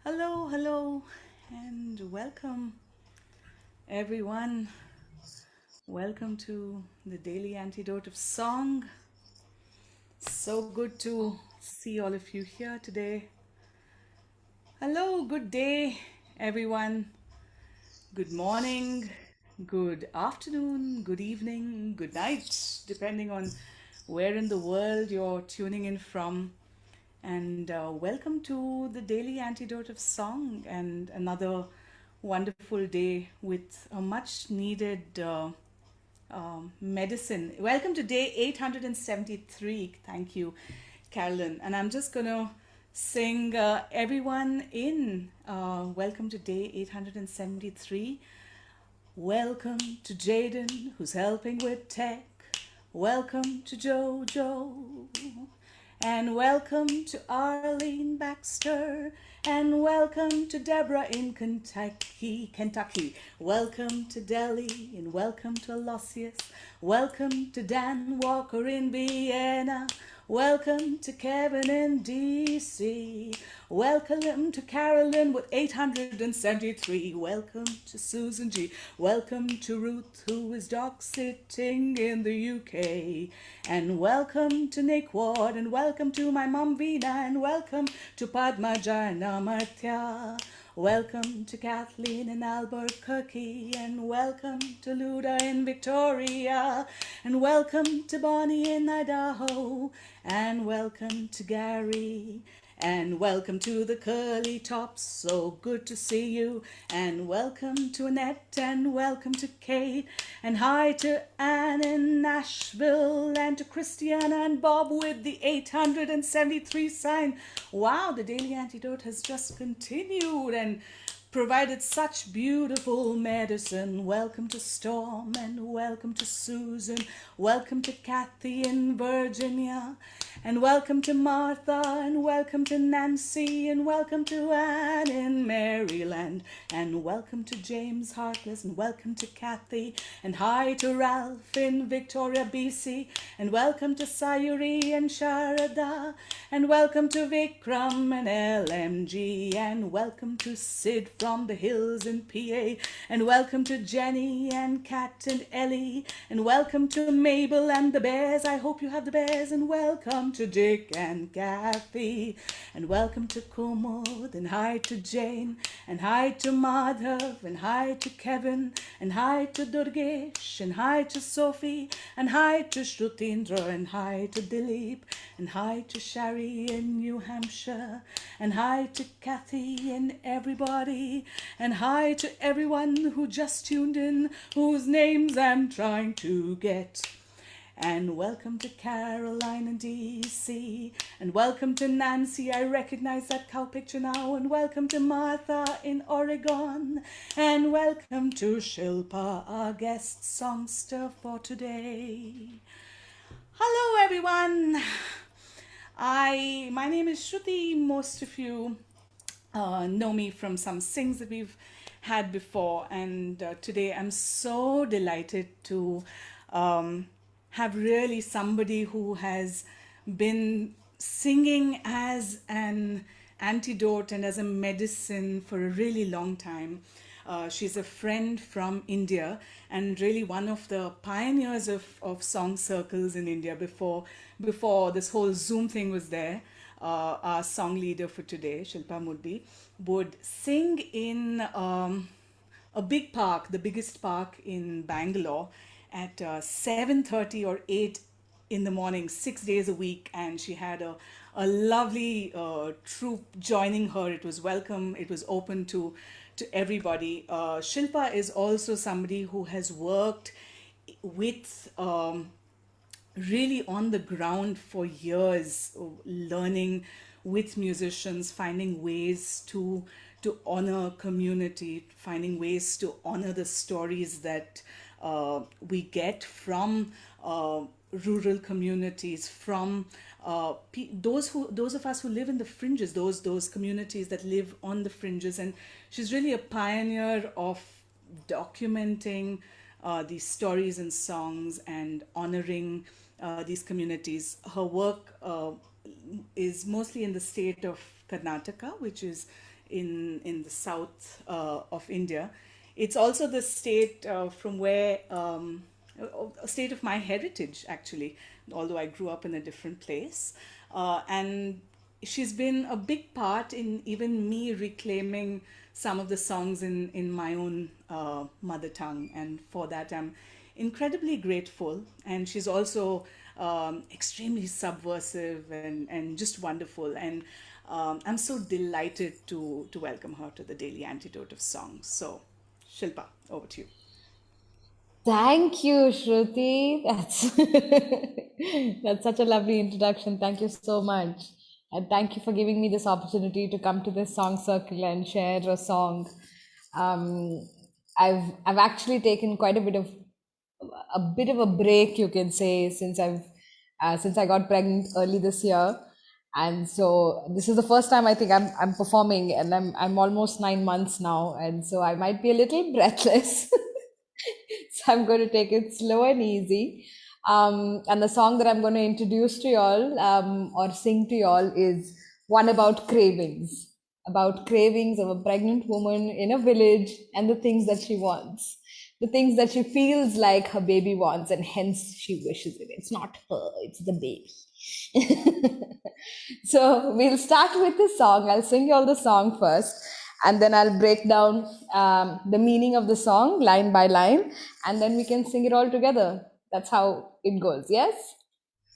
Hello, hello, and welcome everyone. Welcome to the Daily Antidote of Song. So good to see all of you here today. Hello, good day, everyone. Good morning, good afternoon, good evening, good night, depending on where in the world you're tuning in from. And welcome to the Daily Antidote of Song and another wonderful day with a much needed medicine. Welcome to day 873. Thank you, Carolyn. And I'm just going to sing everyone in. Welcome to day 873. Welcome to Jaden, who's helping with tech. Welcome to Jojo. And welcome to Arlene Baxter. And welcome to Deborah in Kentucky. Welcome to Delhi and welcome to Aloysius. Welcome to Dan Walker in Vienna. Welcome to Kevin in DC. Welcome to Carolyn with 873. Welcome to Susan G. Welcome to Ruth, who is dog sitting in the UK. And welcome to Nick Ward. And welcome to my mom Vina. And welcome to Padma Jana Martya. Welcome to Kathleen in Albuquerque, and welcome to Luda in Victoria, and welcome to Bonnie in Idaho, and welcome to Gary, and welcome to the Curly Tops, so good to see you, and welcome to Annette, and welcome to Kate, and hi to Anne in Nashville, and to Christiana and Bob with the 873 sign. Wow, the Daily Antidote has just continued and provided such beautiful medicine. Welcome to Storm and welcome to Susan. Welcome to Kathy in Virginia. And welcome to Martha and welcome to Nancy and welcome to Anne in Maryland. And welcome to James Harkless and welcome to Kathy. And hi to Ralph in Victoria, BC. And welcome to Sayuri and Sharada. And welcome to Vikram and LMG. And welcome to Sid from the hills in PA. And welcome to Jenny and Kat and Ellie. And welcome to Mabel and the bears. I hope you have the bears. And welcome to Dick and Kathy. And welcome to Kumud. And hi to Jane. And hi to Madhav. And hi to Kevin. And hi to Durgesh. And hi to Sophie. And hi to Shrutindra. And hi to Dilip. And hi to Shari in New Hampshire. And hi to Kathy and everybody. And hi to everyone who just tuned in, whose names I'm trying to get. And welcome to Caroline in DC. And welcome to Nancy, I recognize that cow picture now. And welcome to Martha in Oregon. And welcome to Shilpa, our guest songster for today. Hello everyone. My name is Shruti. Most of you know me from some sings that we've had before, and today I'm so delighted to have really somebody who has been singing as an antidote and as a medicine for a really long time. She's a friend from India and really one of the pioneers of song circles in India before this whole Zoom thing was there. Our song leader for today, Shilpa Mudbi, would sing in a big park, the biggest park in Bangalore, at 7:30 or 8 in the morning, 6 days a week, and she had a lovely troupe joining her. It was welcome. It was open to everybody. Shilpa is also somebody who has worked with really on the ground for years, learning with musicians, finding ways to honor community, finding ways to honor the stories that we get from rural communities, from those of us who live in the fringes, those communities that live on the fringes. And she's really a pioneer of documenting these stories and songs and honoring these communities. Her work is mostly in the state of Karnataka, which is in the south of India. It's also the state from where a state of my heritage, actually, although I grew up in a different place. And she's been a big part in even me reclaiming some of the songs in my own mother tongue. And for that, I'm incredibly grateful. And she's also extremely subversive and just wonderful. And I'm so delighted to welcome her to the Daily Antidote of Songs. So, Shilpa, over to you. Thank you, Shruti. That's such a lovely introduction. Thank you so much. And thank you for giving me this opportunity to come to this song circle and share a song. Um, I've actually taken quite a bit of a break, you can say, since I got pregnant early this year. And so this is the first time I think I'm performing, and I'm almost 9 months now, and so I might be a little breathless. So I'm going to take it slow and easy. And the song that I'm going to introduce to y'all or sing to y'all is one about cravings of a pregnant woman in a village and the things that she wants, the things that she feels like her baby wants, and hence she wishes it. It's not her, it's the baby. So we'll start with the song. I'll sing you all the song first, and then I'll break down the meaning of the song line by line, and then we can sing it all together. That's how it goes. Yes?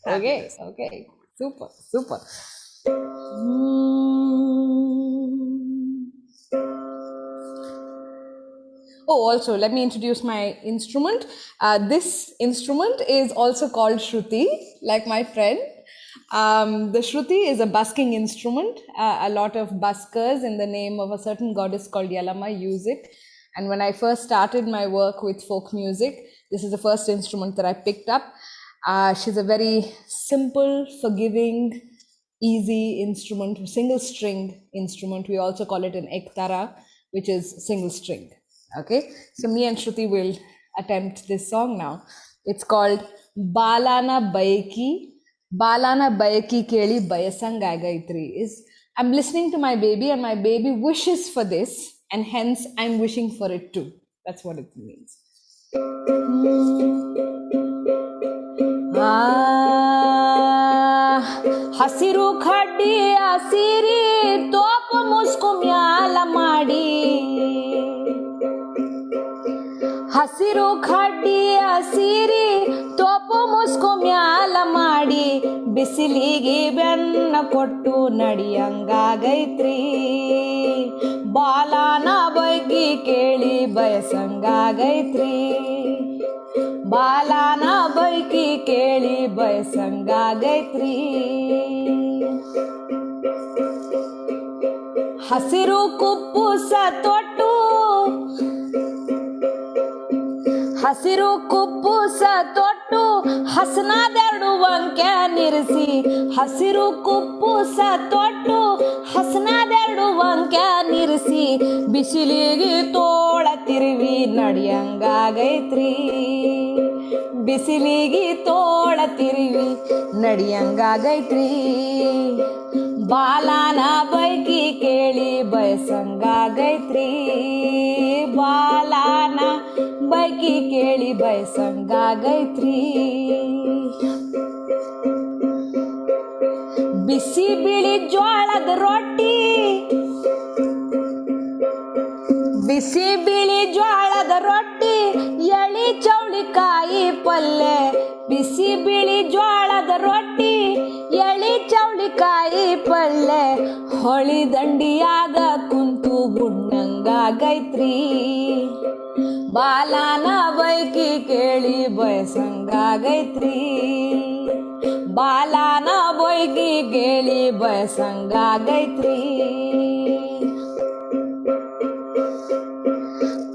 Okay, Fabulous. okay. Super, super. Mm. Oh, also, let me introduce my instrument. This instrument is also called Shruti, like my friend. The Shruti is a busking instrument. A lot of buskers in the name of a certain goddess called Yalama use it. And when I first started my work with folk music, this is the first instrument that I picked up. She's a very simple, forgiving, easy instrument, single string instrument. We also call it an ektara, which is single string. Okay, so me and Shruti will attempt this song now. It's called Balana Bayaki. Balana Bayaki Keli Bayasangagaitri. Is I'm listening to my baby and my baby wishes for this, and hence I'm wishing for it too. That's what it means. ಹಸಿರು ಖಡ್ಡಿ ಹಸಿರಿ ತೋಪ ಮುಸ್ಕು ಮ್ಯಾಲ ಮಾಡಿ ಹಸಿರು ಖಡ್ಡಿ ಹಸಿರಿ ತೋಪು ಮುಸ್ಕು ಮ್ಯಾಲ ಮಾಡಿ ಬಿಸಿಲಿಗೆ ಬೆನ್ನ ಕೊಟ್ಟು ನಡಿಯಂಗಾಗೈತ್ರಿ ಬಾಲಾನ ಬಗ್ಗಿ ಕೇಳಿ ಬಯಸಂಗಾಗೈತ್ರಿ ಬಾಲಾನ ಬೈಕಿ ಕೇಳಿ ಬಯಸಂಗಾಗೈತ್ರಿ ಹಸಿರು ಕುಪ್ಪುಸ ತೊಟ್ಟು ಹಸಿರು ಕುಪ್ಪುಸ ತೊಟ್ಟು ಹಸನಾದೆರಡು ವಂಕ್ಯ ನಿರಿಸಿ ಹಸಿರು ಕುಪ್ಪುಸ ತೊಟ್ಟು ಹಸನಾದೆರಡು ವಂಕ್ಯ ನಿರಿಸಿ ಬಿಸಿಲಿಗೆ ತೋಳ ತಿರುವಿ ನಡಿಯಂಗಾಗೈತ್ರಿ ಬಿಸಿಲಿಗೆ ತೋಳ ತಿರುವಿ ನಡಿಯಂಗಾಗೈತ್ರಿ ಬಾಲಾನ ಬೈಕಿ ಕೇಳಿ ಬಯಸಂಗಾಗೈತ್ರಿ ಬಾಲಾನ ಬೈಕಿ ಕೇಳಿ ಬಯಸಂಗಾಗೈತ್ರಿ ಬಿಸಿ ಬಿಳಿ ಜೋಳದ ರೊಟ್ಟಿ ಬಿಸಿ ಬಿಳಿ ಜೋಳದ ರೊಟ್ಟಿ ಎಳಿ ಚೌಳಿಕಾಯಿ ಪಲ್ಲೆ ಬಿಸಿ ಬಿಳಿ ಜೋಳದ ರೊಟ್ಟಿ ಎಳಿ ಚೌಳಿಕಾಯಿ ಪಲ್ಲೆ ಹೊಳಿ ದಂಡಿಯಾಗ ಕುಂತು ಉಣ್ಣಂಗಾಗೈತ್ರಿ ಬಾಲಾನ ಬೈಕಿ ಕೇಳಿ ಬಯಸಂಗಾಗೈತ್ರಿ ಬಾಲಾನ ಬೈಕಿ ಕೇಳಿ ಬಯಸಂಗಾಗೈತ್ರಿ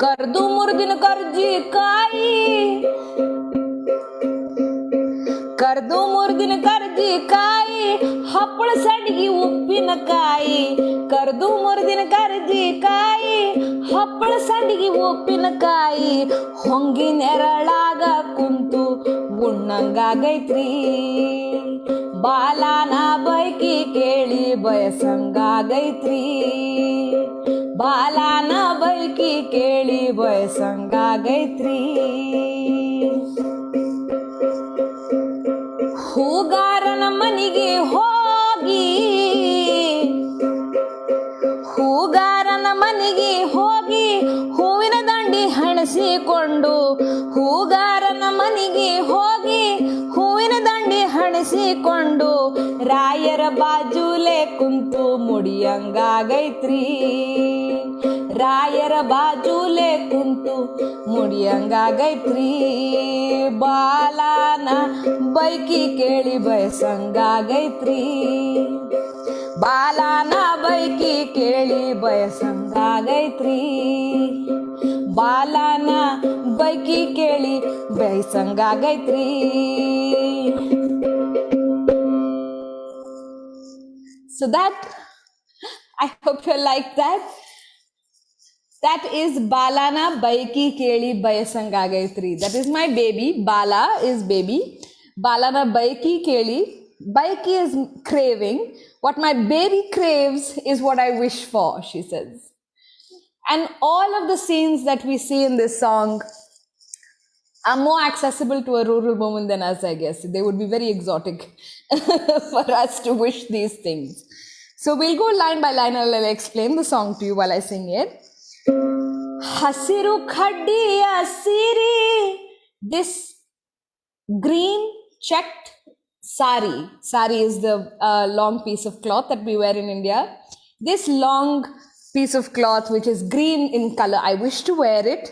ಕರ್ದು ಮುರ್ದಿನ ಕರ್ಜಿಕಾಯಿ ಕರ್ದು ಮುರ್ದಿನ ಕರ್ಜಿಕಾಯಿ ಹಪ್ಪಳ ಸಂಡಿಗೆ ಉಪ್ಪಿನಕಾಯಿ ಕರ್ದು ಮುರ್ದಿನ ಕರ್ಜಿಕಾಯಿ ಹಪ್ಪಳ ಸಂಡಿಗೆ ಉಪ್ಪಿನಕಾಯಿ ಹೊಂಗಿ ನೆರಳಾಗ ಕುಂತು ಉಣ್ಣಂಗಾಗೈತ್ರಿ ಬಾಲಾನ ಬೈಕಿ ಕೇಳಿ ಬಯಸಂಗಾಗೈತ್ರಿ ಬಾಲಾನ ಬೈಕಿ ಕೇಳಿ ಬಯಸಂಗಾಗೈತ್ರಿ ಹೂಗಾರನ ಮನಿಗೆ ಹೋಗಿ ಹೂಗಾರನ ಮನೆಗೆ ಹೋಗಿ ಹೂವಿನ ದಂಡಿ ಹಣಸಿಕೊಂಡು ಹೂಗಾರನ ಮನೆಗೆ ಹೋಗಿ ಹೂವಿನ ದಂಡಿ ಹಣಸಿಕೊಂಡು ರಾಯರ ಬಾಜುಲೆ ಕುಂತು ಮುಡಿಯಂಗಾಗೈತ್ರಿ ರಾಯರ ಬಾಜುಲೆ ಕುಂತು ಮುಡಿಯಂಗಾಗೈತ್ರಿ ಬಾಲಾನ ಬೈಕಿ ಕೇಳಿ ಬಯಸಂಗಾಗೈತ್ರಿ ಬಾಲಾನ ಬೈಕಿ ಕೇಳಿ ಬಯಸಂಗಾಗೈತ್ರಿ ಬಾಲಾನ ಬೈಕಿ ಕೇಳಿ ಬಯಸಂಗಾಗೈತ್ರಿ So that, I hope you like that. That is Balana Baiki Keli Bayasangagaitri. That is my baby. Bala is baby. Balana Baiki Keli. Baiki is craving. What my baby craves is what I wish for, she says. And all of the scenes that we see in this song are more accessible to a rural woman than us, I guess. They would be very exotic for us to wish these things. So we'll go line by line and I'll explain the song to you while I sing it. Hasiru khaddiya siri, this green checked sari. Sari is the long piece of cloth that we wear in India. This long piece of cloth which is green in color, I wish to wear it.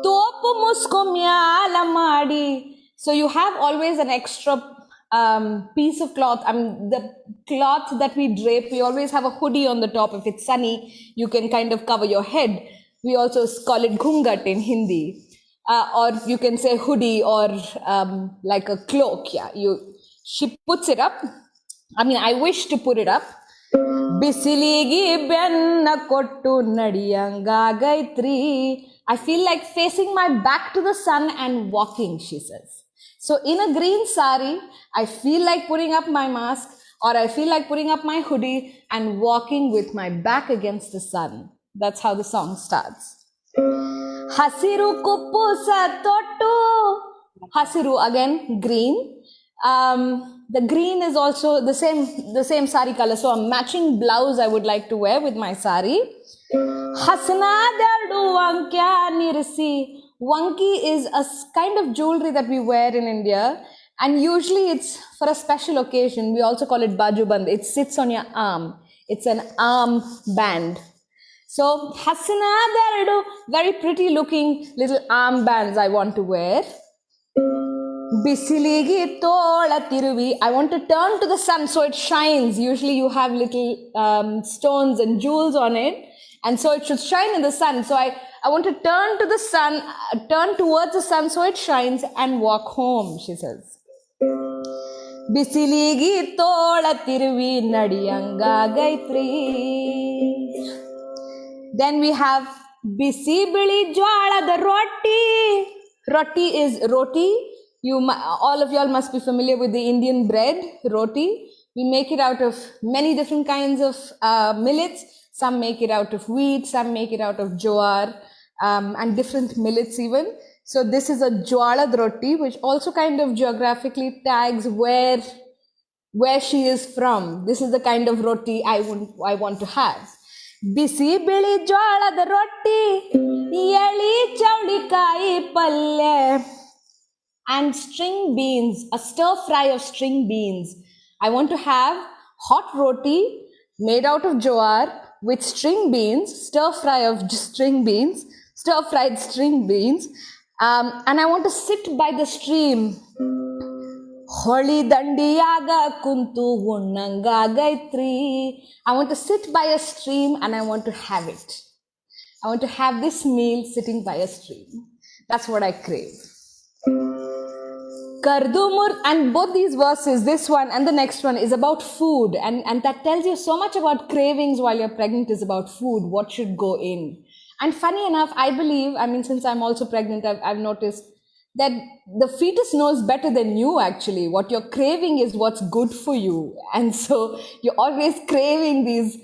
Topu musko myala madi. So you have always an extra piece of cloth. The cloth that we drape, we always have a hoodie on the top. If it's sunny, you can kind of cover your head. We also call it ghungat in Hindi. Or you can say hoodie or like a cloak. Yeah, she puts it up. I wish to put it up. Bisiligi benna kottu nadiyangagaitri. I feel like facing my back to the sun and walking, she says. So in a green sari, I feel like putting up my mask or I feel like putting up my hoodie and walking with my back against the sun. That's how the song starts. Hasiru kuppusa tottu. Hasiru, again, green. The green is also the same sari color. So a matching blouse I would like to wear with my sari. Hasnadu vankya nirsi. Vanki is a kind of jewelry that we wear in India, and usually it's for a special occasion. We also call it bajuband. It sits on your arm. It's an arm band. So Hasnadu, very pretty looking little arm bands I want to wear. Bisiligi tola tiruvi. I want to turn to the sun so it shines. Usually you have little stones and jewels on it, and so it should shine in the sun. So I want to turn to the sun, turn towards the sun so it shines and walk home, she says. Bisiligi tola tiruvi nadiyangagaitri. Then we have bisi bili jwalada roti. Roti is roti. All of y'all must be familiar with the Indian bread, roti. We make it out of many different kinds of millets. Some make it out of wheat, some make it out of jowar, and different millets even. So this is a jwalad roti, which also kind of geographically tags where she is from. This is the kind of roti I want to have. Bisi bili jwalad roti, yali chawlikai palle. And string beans, a stir fry of string beans. I want to have hot roti made out of jowar with string beans, stir fried string beans. And I want to sit by the stream. Holi dandiyaga kuntu unnangagaitri. I want to sit by a stream and I want to have it. I want to have this meal sitting by a stream. That's what I crave. Kardumur, and both these verses, this one and the next one, is about food, and that tells you so much about cravings while you're pregnant. Is about food, what should go in. And funny enough, I believe, since I'm also pregnant, I've noticed that the fetus knows better than you actually. What you're craving is what's good for you. And so you're always craving these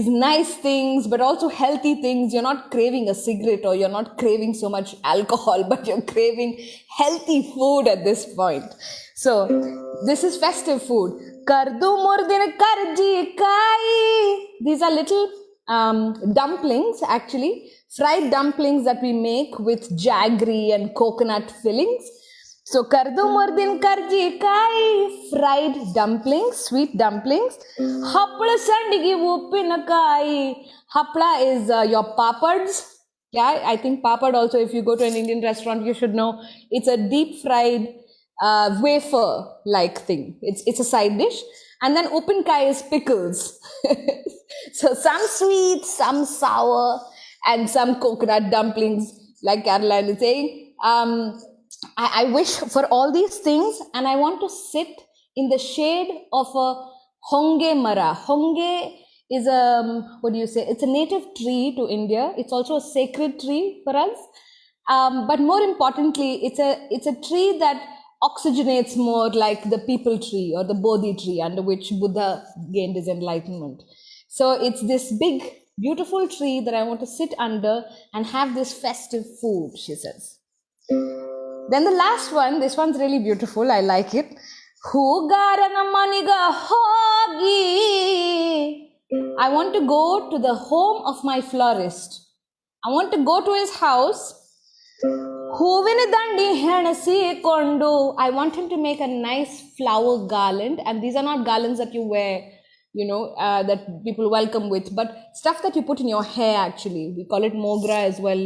nice things, but also healthy things. You're not craving a cigarette or you're not craving so much alcohol, but you're craving healthy food at this point. So this is festive food. Kardu murdin karji kai. These are little dumplings, actually, fried dumplings that we make with jaggery and coconut fillings. So kardu murdin karji kai, fried dumplings, sweet dumplings. Hapla sandigi uppinakai. Hapla is your papads. Yeah, I think papad also, if you go to an Indian restaurant, you should know it's a deep fried wafer like thing. It's a side dish. And then upinkai is pickles. So some sweet, some sour, and some coconut dumplings, like Caroline is saying. I wish for all these things, and I want to sit in the shade of a honge mara. Honge is a, what do you say? It's a native tree to India. It's also a sacred tree for us. But more importantly, it's a tree that oxygenates more, like the people tree or the Bodhi tree under which Buddha gained his enlightenment. So it's this big, beautiful tree that I want to sit under and have this festive food, she says. Then the last one, this one's really beautiful. I like it. Hugarana maniga hogi. I want to go to the home of my florist. I want to go to his house. Huvina dandi henasi kondu. I want him to make a nice flower garland. And these are not garlands that you wear, that people welcome with, but stuff that you put in your hair, actually. We call it mogra as well,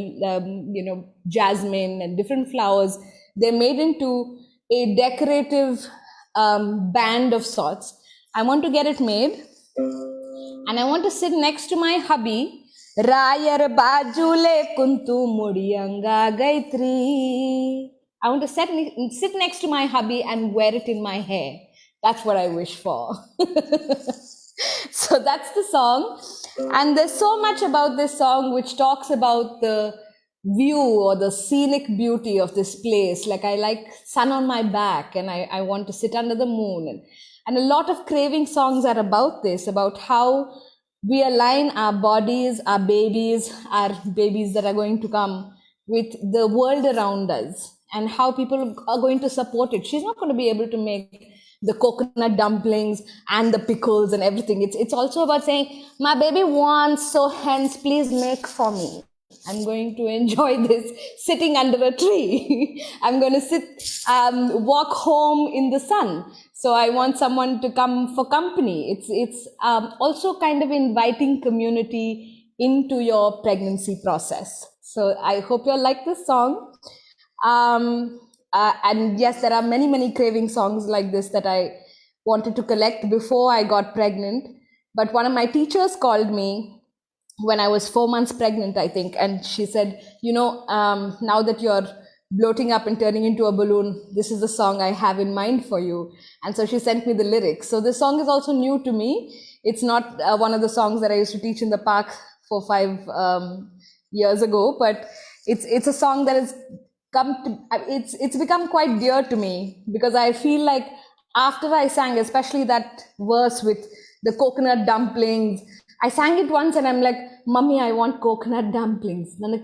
jasmine and different flowers. They're made into a decorative band of sorts. I want to get it made. And I want to sit next to my hubby. Rayar bajule kuntu mudiyanga gaitri. I want to sit next to my hubby and wear it in my hair. That's what I wish for. So that's the song. And there's so much about this song which talks about the view or the scenic beauty of this place. Like, I like sun on my back, and I want to sit under the moon. And a lot of craving songs are about this, about how we align our bodies, our babies that are going to come, with the world around us, and how people are going to support it. She's not going to be able to make the coconut dumplings and the pickles and everything. It's also about saying, my baby wants, so hence please make for me. I'm going to enjoy this sitting under a tree. I'm going to walk home in the sun. So I want someone to come for company. It's also kind of inviting community into your pregnancy process. So I hope you'll like this song. And yes, there are many, many craving songs like this that I wanted to collect before I got pregnant. But one of my teachers called me when I was 4 months pregnant, I think. And she said, now that you're bloating up and turning into a balloon, this is the song I have in mind for you. And so she sent me the lyrics. So this song is also new to me. It's not one of the songs that I used to teach in the park 4-5 years ago, but it's a song that has it's become quite dear to me, because I feel like after I sang, especially that verse with the coconut dumplings, I sang it once and I'm like, Mummy, I want coconut dumplings. The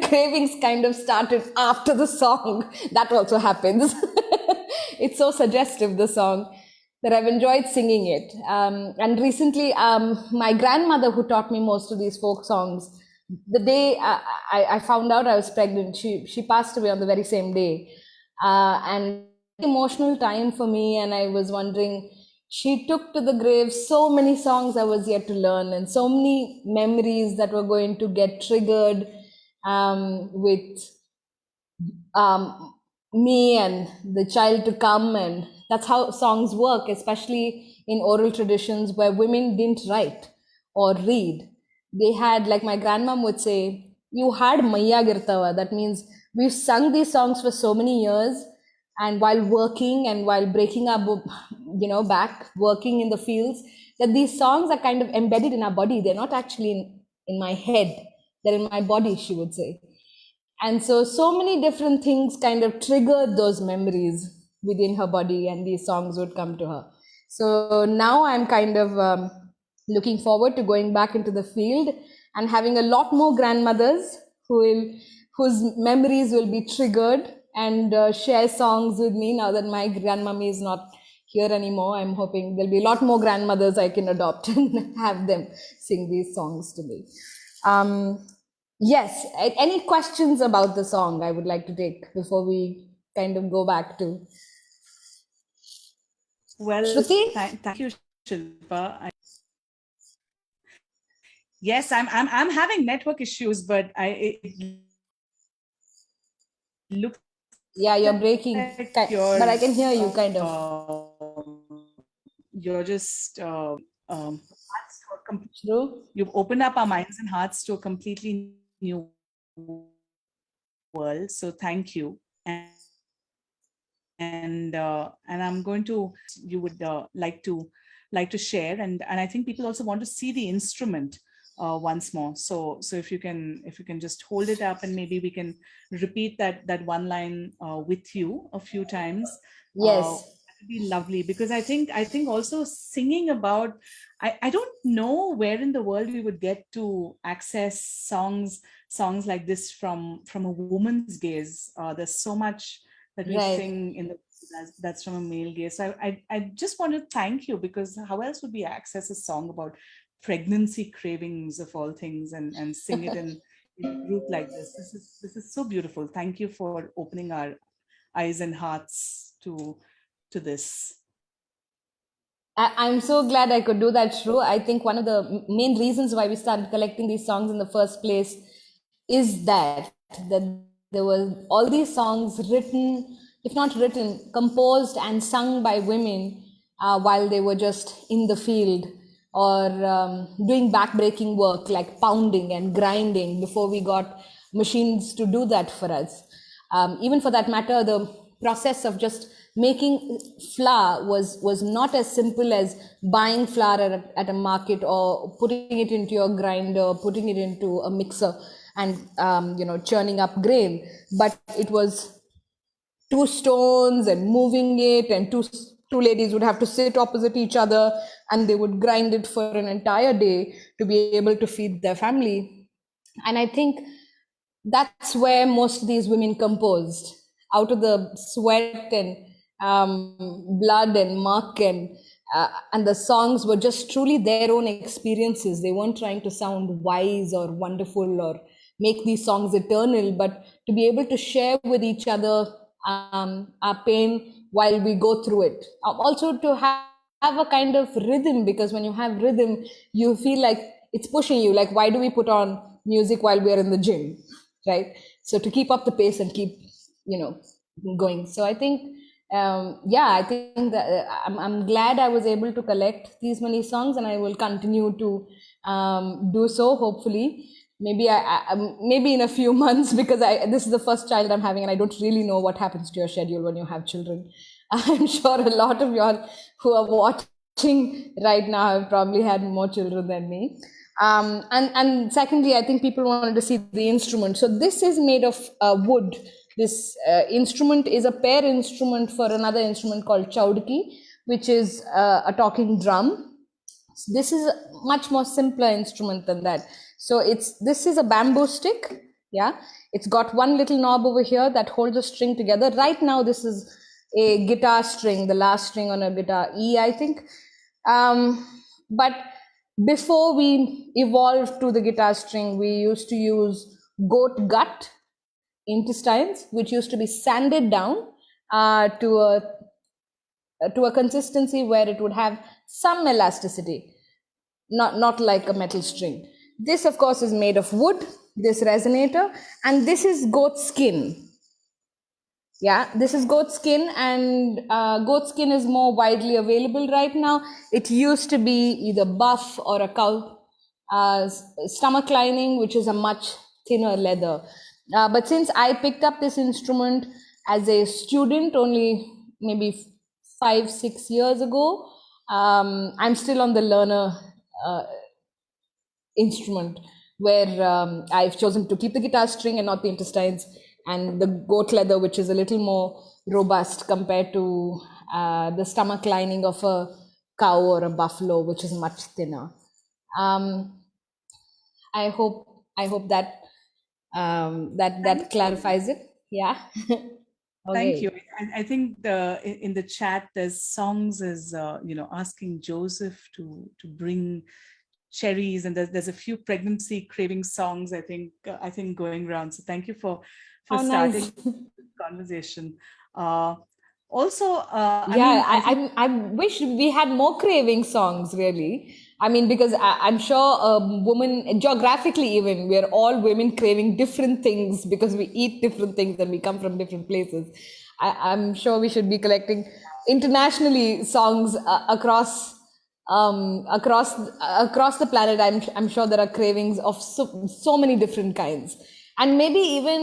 cravings kind of started after the song. That also happens. It's so suggestive, the song, that I've enjoyed singing it. And recently, my grandmother, who taught me most of these folk songs, the day I found out I was pregnant, she passed away on the very same day. And emotional time for me, and I was wondering, she took to the grave so many songs I was yet to learn, and so many memories that were going to get triggered with me and the child to come. And that's how songs work, especially in oral traditions where women didn't write or read. They had, like my grandmom would say, you had Maya Girtava. That means we've sung these songs for so many years, and while working and while breaking our back, working in the fields, that these songs are kind of embedded in our body. They're not actually in my head, they're in my body, she would say. And so many different things kind of triggered those memories within her body, and these songs would come to her. So now I'm kind of looking forward to going back into the field and having a lot more grandmothers whose memories will be triggered and share songs with me now that my grandmommy is not here anymore. I'm hoping there'll be a lot more grandmothers I can adopt and have them sing these songs to me. Yes, any questions about the song I would like to take before we kind of go back to Well, Shruti? thank you, Shilpa. Yes, I'm having network issues, but it looks Yeah, you're breaking, like but I can hear you kind of. you're just True. you've opened up our minds and hearts to a completely new world. So thank you. And I'm going to you would like to share, and I think people also want to see the instrument once more. So if you can just hold it up, and maybe we can repeat that one line with you a few times. Yes. That would be lovely, because I think also singing about, I don't know where in the world we would get to access songs like this from a woman's gaze. There's so much that we Right. sing in the that's from a male gaze. So I just want to thank you, because how else would we access a song about pregnancy cravings of all things, and sing it in a group like this? This is so beautiful. Thank you for opening our eyes and hearts to this. I'm so glad I could do that, Shru. I think one of the main reasons why we started collecting these songs in the first place is that there were all these songs written, if not written, composed and sung by women while they were just in the field or doing backbreaking work like pounding and grinding before we got machines to do that for us. Even for that matter, the process of just making flour was not as simple as buying flour at a market or putting it into your grinder, putting it into a mixer and churning up grain, but it was two stones and moving it, and two ladies would have to sit opposite each other and they would grind it for an entire day to be able to feed their family. And I think that's where most of these women composed out of the sweat and blood and muck, and the songs were just truly their own experiences. They weren't trying to sound wise or wonderful or make these songs eternal, but to be able to share with each other our pain while we go through it. Also to have a kind of rhythm, because when you have rhythm, you feel like it's pushing you. Like, why do we put on music while we are in the gym, right? So to keep up the pace and keep, you know, going. So I think, yeah, I think that I'm glad I was able to collect these many songs, and I will continue to do so. Hopefully, maybe in a few months, because this is the first child I'm having, and I don't really know what happens to your schedule when you have children. I'm sure a lot of y'all who are watching right now have probably had more children than me. And secondly, I think people wanted to see the instrument. So this is made of wood. This instrument is a pair instrument for another instrument called chaudki, which is a talking drum. This is a much more simpler instrument than that. So this is a bamboo stick. Yeah, it's got one little knob over here that holds a string together. Right now, this is a guitar string, the last string on a guitar, E, I think. But before we evolved to the guitar string, we used to use goat gut intestines, which used to be sanded down to a consistency where it would have some elasticity, not like a metal string. This, of course, is made of wood, this resonator, and this is goat skin. Yeah, this is goat skin, and goat skin is more widely available right now. It used to be either buff or a cow stomach lining, which is a much thinner leather. But since I picked up this instrument as a student only maybe 5-6 years ago, I'm still on the learner instrument. where I've chosen to keep the guitar string and not the intestines, and the goat leather, which is a little more robust compared to the stomach lining of a cow or a buffalo, which is much thinner. Um, I hope that that Thank you. clarifies it. Yeah. Thank you. Okay. I think in the chat there's songs is asking Joseph to bring cherries, and there's a few pregnancy craving songs I think going around. So thank you for How nice. starting this conversation. Uh, Also, I Yeah, mean, I think I wish we had more craving songs, really. I mean, because I'm sure a woman, geographically even, we're all women craving different things because we eat different things and we come from different places. I'm sure we should be collecting internationally songs across the planet. I'm sure there are cravings of so many different kinds, and maybe even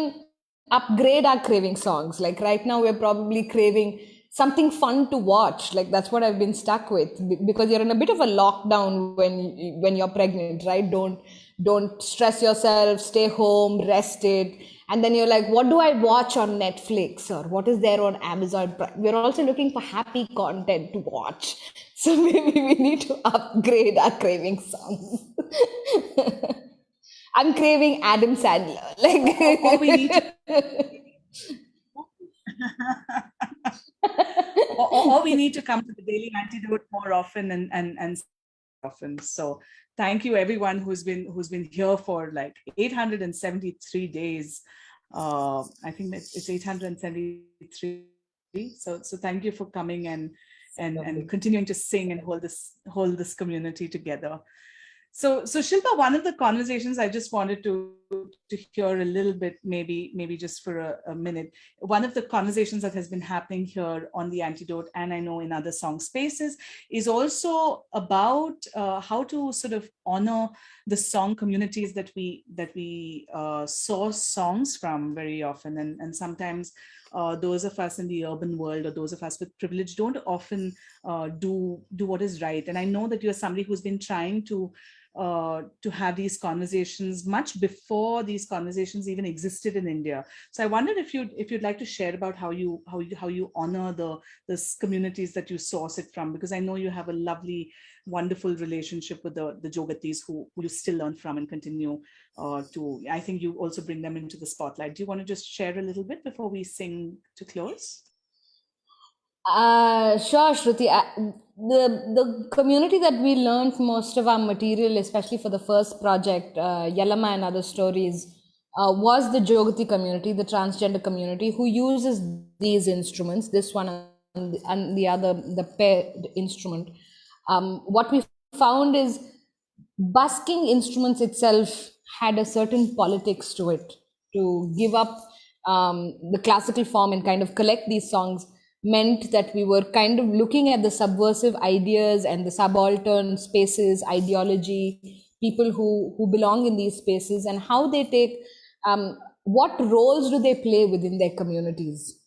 upgrade our craving songs. Like right now, we're probably craving something fun to watch. Like that's what I've been stuck with because you're in a bit of a lockdown when you're pregnant, right? Don't stress yourself, stay home, rest it. And then you're like, what do I watch on Netflix or what is there on Amazon Prime? We're also looking for happy content to watch. So maybe we need to upgrade our craving songs. I'm craving Adam Sandler. or we need to or we need to come to the Daily Antidote more often and often. So thank you everyone who's been here for like 873 days. I think it's 873. So thank you for coming and Lovely. continuing to sing and hold this community together. So Shilpa, one of the conversations I just wanted to hear a little bit, maybe just for a minute. One of the conversations that has been happening here on the Antidote, and I know in other song spaces, is also about how to sort of honor the song communities that we source songs from very often, and sometimes those of us in the urban world or those of us with privilege don't often do what is right. And I know that you're somebody who's been trying to have these conversations much before these conversations even existed in India. So I wondered if you'd like to share about how you honor the communities that you source it from, because I know you have a lovely, wonderful relationship with the Jogatis who you still learn from and continue to. I think you also bring them into the spotlight. Do you want to just share a little bit before we sing to close? Sure, Shruti. The community that we learned most of our material, especially for the first project, Yalama and Other Stories, was the Jogati community, the transgender community, who uses these instruments, this one and the other, the paired instrument. What we found is busking instruments itself had a certain politics to it. To give up the classical form and kind of collect these songs meant that we were kind of looking at the subversive ideas and the subaltern spaces, ideology, people who belong in these spaces, and how they take what roles do they play within their communities.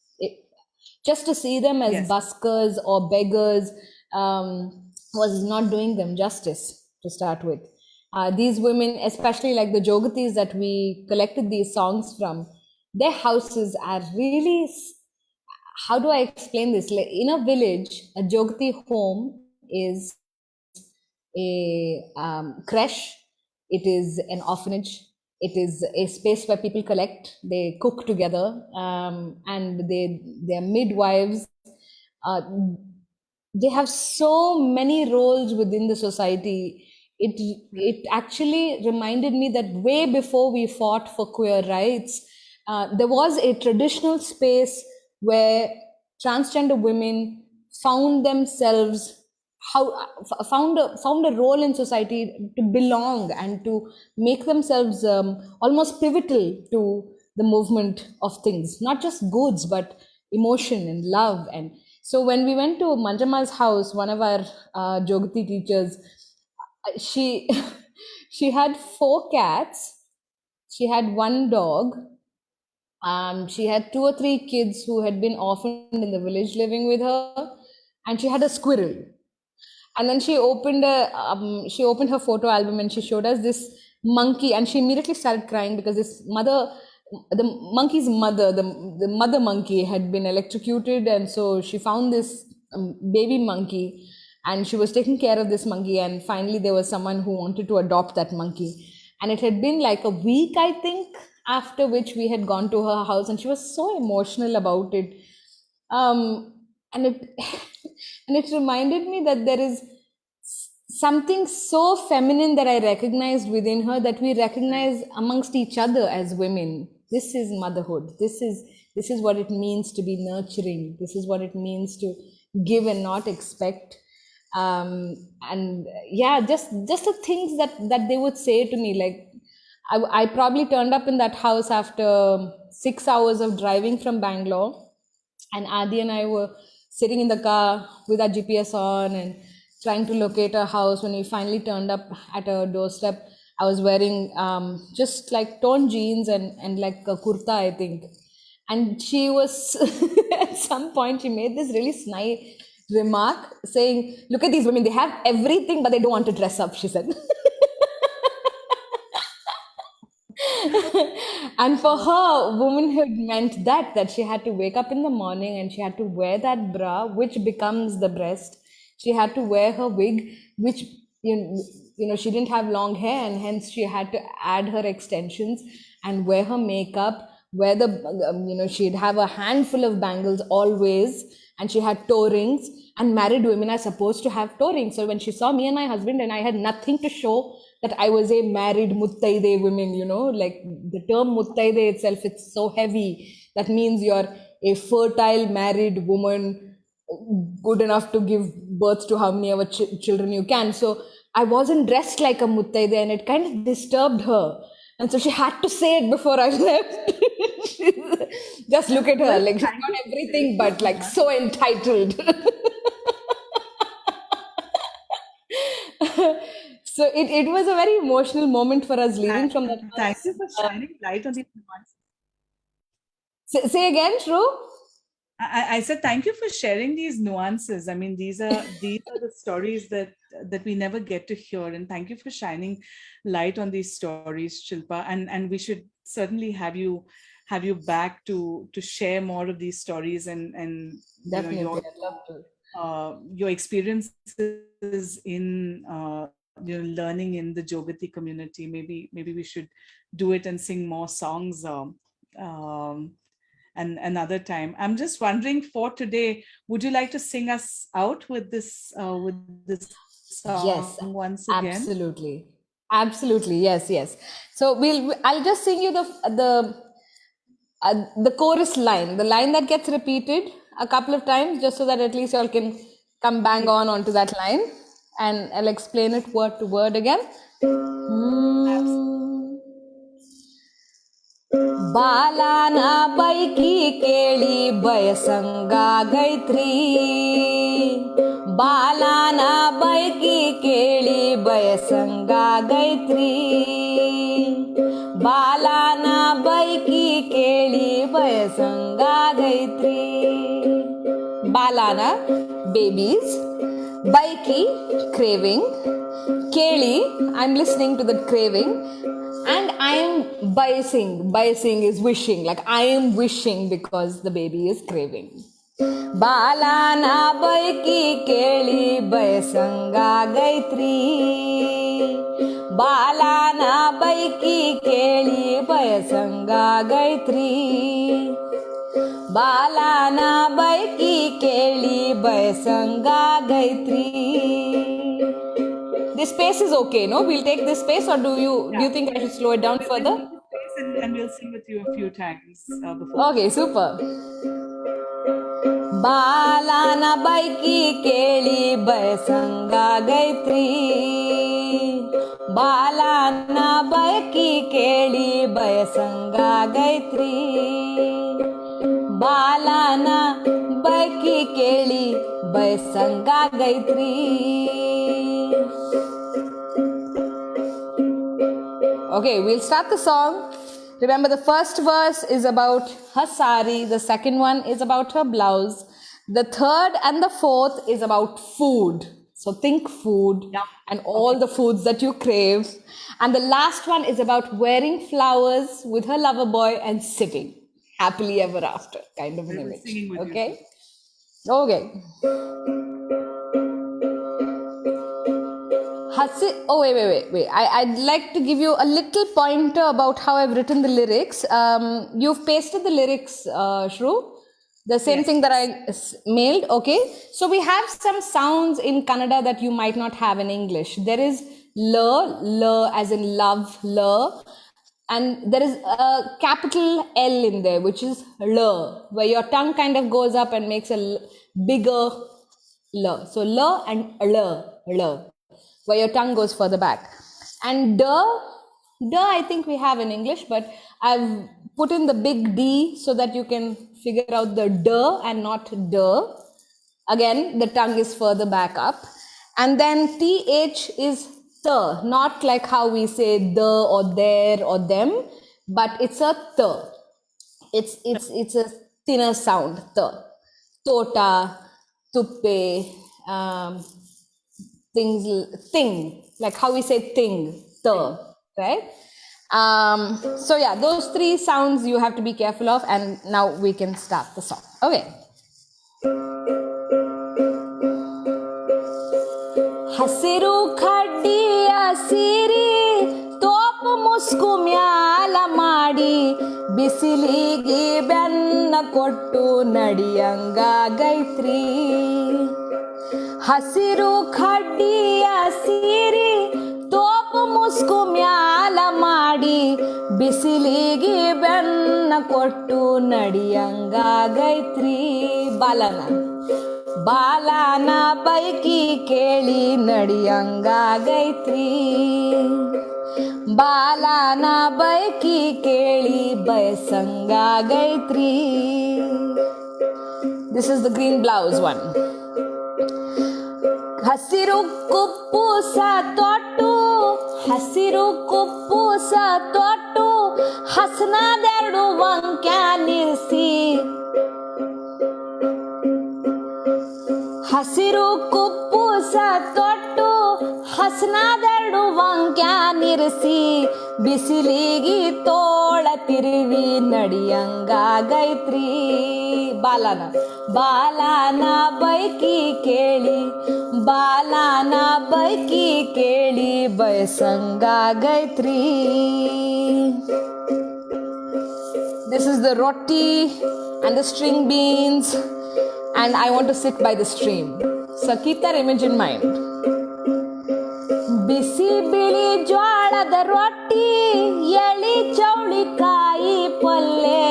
Just to see them as Yes. buskers or beggars was not doing them justice to start with. These women, especially like the Jogatis that we collected these songs from, their houses are really, how do I explain this? Like in a village, a Jogati home is a creche, it is an orphanage, it is a space where people collect, they cook together, and they're midwives. Uh, they have so many roles within the society. It actually reminded me that way before we fought for queer rights, there was a traditional space where transgender women found themselves found a role in society to belong and to make themselves almost pivotal to the movement of things, not just goods but emotion and love. And so when we went to Manjama's house, one of our Jogati teachers, she she had 4 cats, she had one dog, she had 2 or 3 kids who had been orphaned in the village living with her, and she had a squirrel. And then she opened her photo album and she showed us monkey, and she immediately started crying because this mother, the monkey's mother, the mother monkey had been electrocuted, and so she found this baby monkey, and she was taking care of this monkey, and finally there was someone who wanted to adopt that monkey, and it had been like a week, I think, after which we had gone to her house, and she was so emotional about it. And it and it reminded me that there is something so feminine that I recognized within her, that we recognize amongst each other as women. This is motherhood. This is what it means to be nurturing. This is what it means to give and not expect. And yeah, just the things that they would say to me. Like I probably turned up in that house after 6 hours of driving from Bangalore, and Adi and I were sitting in the car with our GPS on and trying to locate a house. When we finally turned up at a doorstep, I was wearing just like torn jeans and like a kurta, I think. And she was, at some point, she made this really snide remark saying, "Look at these women, they have everything, but they don't want to dress up," she said. And for her, womanhood meant that she had to wake up in the morning and she had to wear that bra, which becomes the breast. She had to wear her wig, which she didn't have long hair, and hence she had to add her extensions and wear her makeup. Wear the she'd have a handful of bangles always, and she had toe rings. And married women are supposed to have toe rings. So when she saw me and my husband, and I had nothing to show that I was a married muttaide woman, like the term muttaide itself, it's so heavy. That means you're a fertile married woman, good enough to give birth to how many ever children you can. So I wasn't dressed like a muttaide, and it kind of disturbed her. And so she had to say it before I left. Just look at her, like she's got everything, but like so entitled. So it was a very emotional moment for us leaving from that house. Thank you for shining light on these nuances. Say again, Shru? I said thank you for sharing these nuances. I mean, these are the stories that we never get to hear, and thank you for shining light on these stories, Shilpa. And we should certainly have you back to share more of these stories and Definitely, I'd love to. Your experiences in learning in the Jogati community. Maybe we should do it and sing more songs. And another time. I'm just wondering, for today, would you like to sing us out with this song? Yes, once again? Absolutely, yes. So I'll just sing you the chorus line, the line that gets repeated a couple of times, just so that at least y'all can come bang onto that line, and I'll explain it word to word again. ಬಾಲಾನ ಬೈಕಿ ಕೇಳಿ ಬಯಸಂಗಾಗೈತ್ರಿ ಬಾಲಾನ ಬೈಕಿ ಕೇಳಿ ಬಯಸಂಗಾಗೈತ್ರಿ ಬಾಲಾನ ಬೈಕಿ ಕೇಳಿ ಬಯಸಂಗಾಗೈತ್ರಿ ಬಾಲಾನ babies, baiki craving, keli I'm listening to that craving, and I am biasing is wishing, like I am wishing because the baby is craving. Balana baiki keli bayasangagaitri Balana baiki keli bayasangagaitri Balana baiki keli bayasangagaitri. This pace is okay, no? We'll take this pace, or do you think I should slow it down further? And we'll sing with you a few times before. Okay, super. Balana baiki keli bayasangagaitri Balana baiki keli bayasangagaitri Balana baiki keli bayasangagaitri. Okay, we'll start the song. Remember, the first verse is about her sari, the second one is about her blouse, the third and the fourth is about food. So think food and all the foods that you crave. And the last one is about wearing flowers with her lover boy and sitting happily ever after, kind of an image. Singing with Okay? Okay. Oh, wait. I'd like to give you a little pointer about how I've written the lyrics. You've pasted the lyrics, Shru. The same thing that I mailed. Okay. So we have some sounds in Kannada that you might not have in English. There is l as in love, l. And there is a capital L in there, which is l, where your tongue kind of goes up and makes a bigger l. So l and l, where your tongue goes further back. And I think we have in English, but I've put in the big D so that you can figure out the d and not d. Again, the tongue is further back up. And then th is th, not like how we say the or there or them, but it's a th. It's a thinner sound, th. Tota, tuppe, thing, like how we say thing, right? So yeah, those three sounds you have to be careful of, and now we can start the song. Okay. ಹಸಿರು ಕಡ್ಡಿಯ ಸೀರಿ ತೋಪು ಮುಸ್ಕು ಮ್ಯಾಲ ಮಾಡಿ ಬಿಸಿಲಿಗೆ ಬೆನ್ನ ಕೊಟ್ಟು ನಡಿಯಂಗಾಗೈತ್ರಿ. ಹಸಿರು ಕಡ್ಡಿಯ ಸೀರಿ ತೋಪು ಮುಸ್ಕು ಮ್ಯಾಲ ಮಾಡಿ ಬಿಸಿಲಿಗೆ ಬೆನ್ನ ಕೊಟ್ಟು ನಡಿಯಂಗಾಗೈತ್ರಿ. ಬಾಲನ ಬೈಕಿ ಕೇಳಿ ನಡಿಯಂಗಾಗೈತ್ರಿ. ಬಾಲನ ಬೈಕಿ ಕೇಳಿ ಬಯಸಂಗಾಗೈತ್ರಿ. This is the green blouse one. ಹಸಿರು ಕುಪ್ಪುಸ ತೊಟ್ಟು ಹಸನಾದೆರಡು ವಂಕ್ಯ ನಿರಿಸಿ. ಹಸಿರು ಕುಪ್ಪುಸ ತೊಟ್ಟು ಹಸನಾದೆರಡು ವಂಕ್ಯ ನಿರಿಸಿ ಬಿಸಿಲಿಗಿ ತೋಳ ತಿರುವಿ ನಡಿಯಂಗಾಗೈತ್ರಿ. ಬಾಲನ ಬೈಕಿ ಕೇಳಿ ಬಯಸಂಗಾಗೈತ್ರಿ. This is the roti and the string beans, and I want to sit by the stream. So keep that image in mind. ಬಿಸಿ ಬಿಳಿ ಜ್ವಾಳದ ರೊಟ್ಟಿ ಎಳಿ ಚೌಳಿಕಾಯಿ ಪಲ್ಲೆ.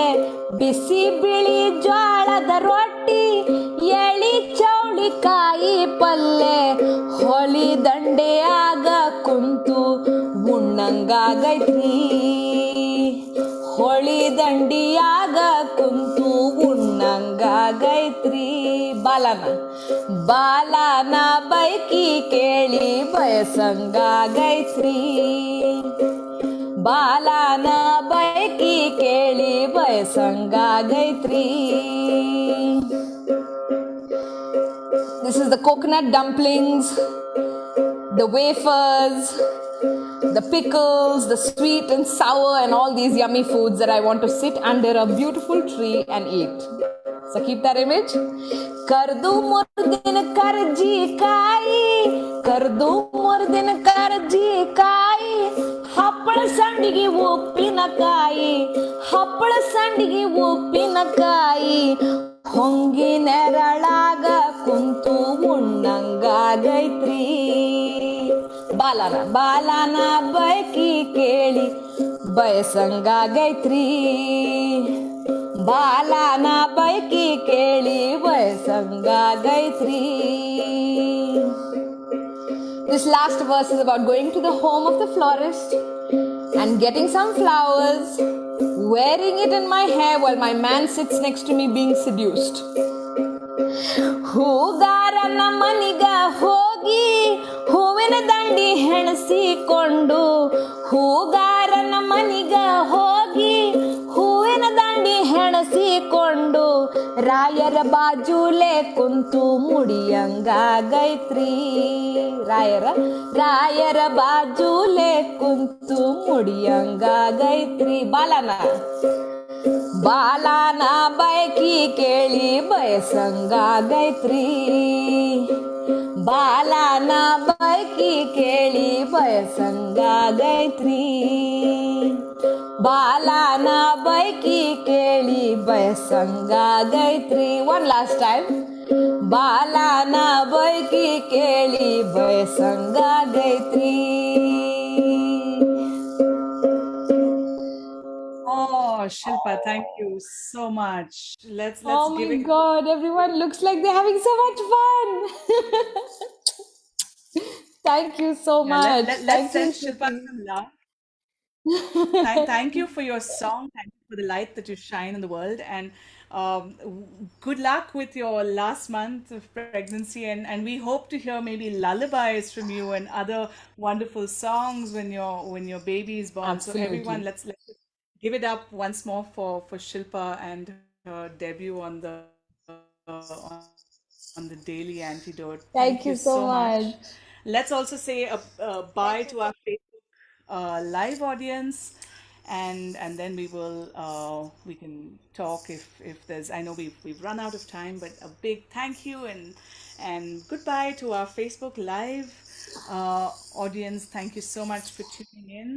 ಬಿಸಿ ಬಿಳಿ ಜ್ವಾಳದ ರೊಟ್ಟಿ ಎಳಿ ಚೌಳಿಕಾಯಿ ಪಲ್ಲೆ. ಹೊಳಿ ದಂಡೆಯಾಗ ಕುಂತು ಉಣ್ಣಂಗಾಗೈತ್ರಿ. ಹೊಳಿ ದಂಡಿಯಾಗ ಕುಂತು ಉಣ್ಣಂಗಾಗೈತ್ರಿ. ಬಾಲನ ಬೈಕಿ ಕೇಳಿ ಬಯಸಂಗಾಗೈತ್ರಿ. ಬಾಲನ ಬೈಕಿ ಕೇಳಿ ಬಯಸಂಗಾಗೈತ್ರಿ. This is the coconut dumplings, the wafers, the pickles, the sweet and sour and all these yummy foods that I want to sit under a beautiful tree and eat. So keep that image. ಕರ್ದು ಮುರ್ದಿನ ಕರ್ಜಿಕಾಯಿ ಹಪ್ಪಳ ಸಂಡಿಗೆ ಉಪ್ಪಿನಕಾಯಿ ಹೊಂಗಿ ನೆರಳಾಗ ಕುಂತು ಉಣ್ಣಂಗಾಗೈತ್ರಿ. ಬಾಲನ ಬೈಕಿ ಕೇಳಿ ಬಯಸಂಗಾಗೈತ್ರಿ. ಬಾಲನ ಬೈಕಿ ಕೇಳಿ ಬಯಸಂಗಾಗೈತ್ರಿ. This last verse is about going to the home of the florist and getting some flowers, wearing it in my hair while my man sits next to me being seduced. ಹೂಗಾರನ ಮನಿಗ ಹೋಗಿ ಹೂವಿನ ದಂಡಿ ಹೆಣಸಿಕೊಂಡು. ಹೂಗಾರನ ಮನಿಗ ಹೋಗಿ ಹೂವಿನ ದಂಡಿ ಹೆಣಸಿಕೊಂಡು. ರಾಯರ ಬಾಳ ಬಾಜುಲೆ ಕುಂತು ಮುಡಿಯಂಗ ಗೈತ್ರಿ ರಾಯರ ರಾಯರ ಬಾಜುಲೆ ಕುಂತು ಮುಡಿಯಂಗ ಗೈತ್ರಿ ಬಾಲನ ಬಾಲನ ಬೈಕಿ ಕೇಳಿ ಬಯಸಂಗಾಗೈತ್ರಿ ಬಾಲನ ಬೈಕಿ ಕೇಳಿ ಬಯಸಂಗಾಗೈತ್ರಿ ಬಾಲನ ಬೈಕಿ ಕೇಳಿ ಬಯಸಂಗಾಗೈತ್ರಿ ಒನ್ ಲಾಸ್ಟ್ ಟೈಮ್ ಬಾಲನ ಬೈಕಿ ಕೇಳಿ ಬಯಸಂಗಾಗೈತ್ರಿ Oh, Shilpa, thank you so much. Let's Oh give my it. God, everyone looks like they're having so much fun. Thank you so Yeah, much. let's Thank you, send Shilpa Shruti. some love. Thank you for your song. Thank you for the light that you shine in the world. And good luck with your last month of pregnancy. And we hope to hear maybe lullabies from you and other wonderful songs when your baby is born. So everyone, Absolutely. let's give it up once more for Shilpa and her debut on the Daily Antidote. Thank you so Thank you much. so much. Let's also say a bye to our Facebook live audience, and then we can talk if there's. I know we've run out of time, but a big thank you and goodbye to our Facebook live audience. Thank you so much for tuning in.